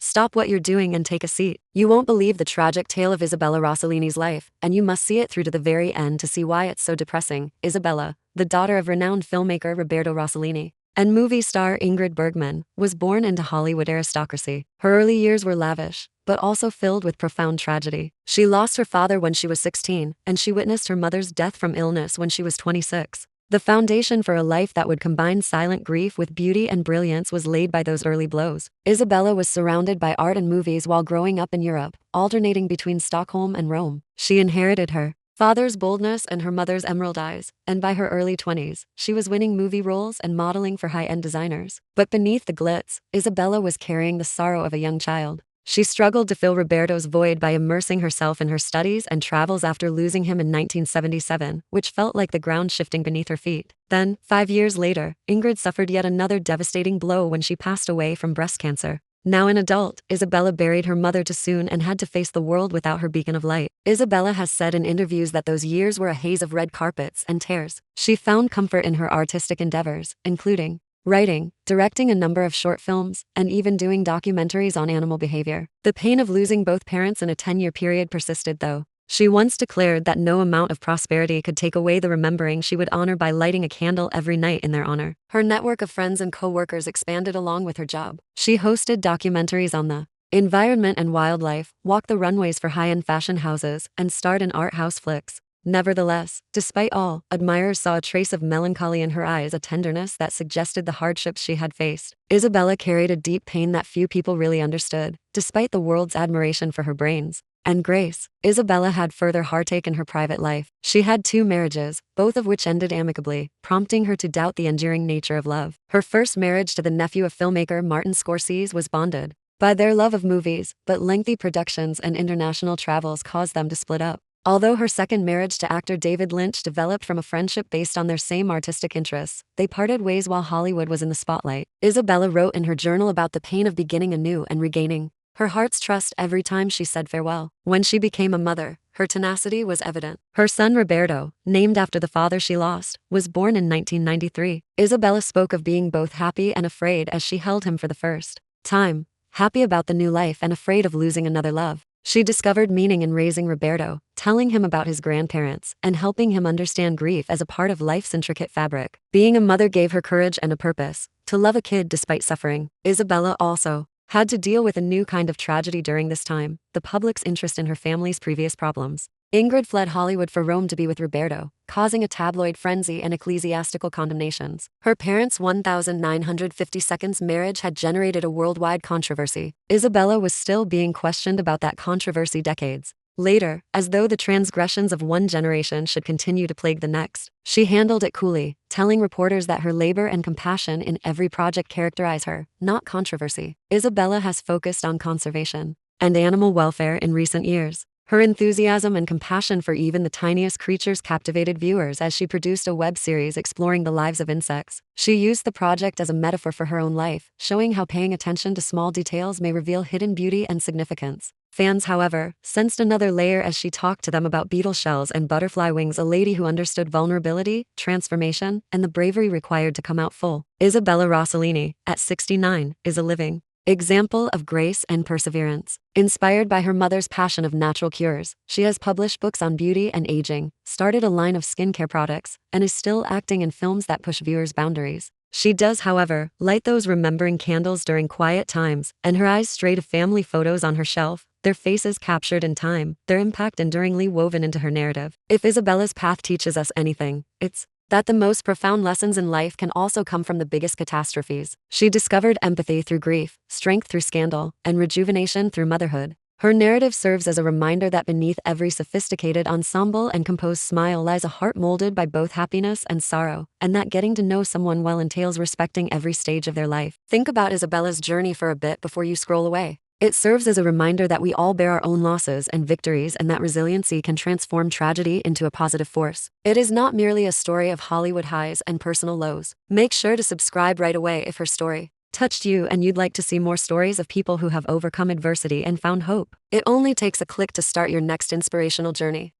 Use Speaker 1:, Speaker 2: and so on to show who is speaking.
Speaker 1: Stop what you're doing and take a seat. You won't believe the tragic tale of Isabella Rossellini's life, and you must see it through to the very end to see why it's so depressing. Isabella, the daughter of renowned filmmaker Roberto Rossellini and movie star Ingrid Bergman, was born into Hollywood aristocracy. Her early years were lavish, but also filled with profound tragedy. She lost her father when she was 16, and she witnessed her mother's death from illness when she was 26. The foundation for a life that would combine silent grief with beauty and brilliance was laid by those early blows. Isabella was surrounded by art and movies while growing up in Europe, alternating between Stockholm and Rome. She inherited her father's boldness and her mother's emerald eyes, and by her early 20s, she was winning movie roles and modeling for high-end designers. But beneath the glitz, Isabella was carrying the sorrow of a young child. She struggled to fill Roberto's void by immersing herself in her studies and travels after losing him in 1977, which felt like the ground shifting beneath her feet. Then, 5 years later, Ingrid suffered yet another devastating blow when she passed away from breast cancer. Now an adult, Isabella buried her mother too soon and had to face the world without her beacon of light. Isabella has said in interviews that those years were a haze of red carpets and tears. She found comfort in her artistic endeavors, including writing, directing a number of short films, and even doing documentaries on animal behavior. The pain of losing both parents in a 10-year period persisted though. She once declared that no amount of prosperity could take away the remembering she would honor by lighting a candle every night in their honor. Her network of friends and co-workers expanded along with her job. She hosted documentaries on the environment and wildlife, walked the runways for high-end fashion houses, and starred in art house flicks. Nevertheless, despite all, admirers saw a trace of melancholy in her eyes, a tenderness that suggested the hardships she had faced. Isabella carried a deep pain that few people really understood, despite the world's admiration for her brains and grace. Isabella had further heartache in her private life. She had 2 marriages, both of which ended amicably, prompting her to doubt the enduring nature of love. Her first marriage to the nephew of filmmaker Martin Scorsese was bonded by their love of movies, but lengthy productions and international travels caused them to split up. Although her second marriage to actor David Lynch developed from a friendship based on their same artistic interests, they parted ways while Hollywood was in the spotlight. Isabella wrote in her journal about the pain of beginning anew and regaining her heart's trust every time she said farewell. When she became a mother, her tenacity was evident. Her son Roberto, named after the father she lost, was born in 1993. Isabella spoke of being both happy and afraid as she held him for the first time, happy about the new life and afraid of losing another love. She discovered meaning in raising Roberto, telling him about his grandparents, and helping him understand grief as a part of life's intricate fabric. Being a mother gave her courage and a purpose to love a kid despite suffering. Isabella also had to deal with a new kind of tragedy during this time, the public's interest in her family's previous problems. Ingrid fled Hollywood for Rome to be with Roberto, causing a tabloid frenzy and ecclesiastical condemnations. Her parents' 1952 marriage had generated a worldwide controversy. Isabella was still being questioned about that controversy decades later, as though the transgressions of one generation should continue to plague the next. She handled it coolly, telling reporters that her labor and compassion in every project characterize her, not controversy. Isabella has focused on conservation and animal welfare in recent years. Her enthusiasm and compassion for even the tiniest creatures captivated viewers as she produced a web series exploring the lives of insects. She used the project as a metaphor for her own life, showing how paying attention to small details may reveal hidden beauty and significance. Fans, however, sensed another layer as she talked to them about beetle shells and butterfly wings, a lady who understood vulnerability, transformation, and the bravery required to come out full. Isabella Rossellini, at 69, is a living example of grace and perseverance. Inspired by her mother's passion of natural cures, she has published books on beauty and aging, started a line of skincare products, and is still acting in films that push viewers' boundaries. She does, however, light those remembering candles during quiet times, and her eyes stray to family photos on her shelf, their faces captured in time, their impact enduringly woven into her narrative. If Isabella's path teaches us anything, it's that the most profound lessons in life can also come from the biggest catastrophes. She discovered empathy through grief, strength through scandal, and rejuvenation through motherhood. Her narrative serves as a reminder that beneath every sophisticated ensemble and composed smile lies a heart molded by both happiness and sorrow, and that getting to know someone well entails respecting every stage of their life. Think about Isabella's journey for a bit before you scroll away. It serves as a reminder that we all bear our own losses and victories, and that resiliency can transform tragedy into a positive force. It is not merely a story of Hollywood highs and personal lows. Make sure to subscribe right away if her story touched you and you'd like to see more stories of people who have overcome adversity and found hope. It only takes a click to start your next inspirational journey.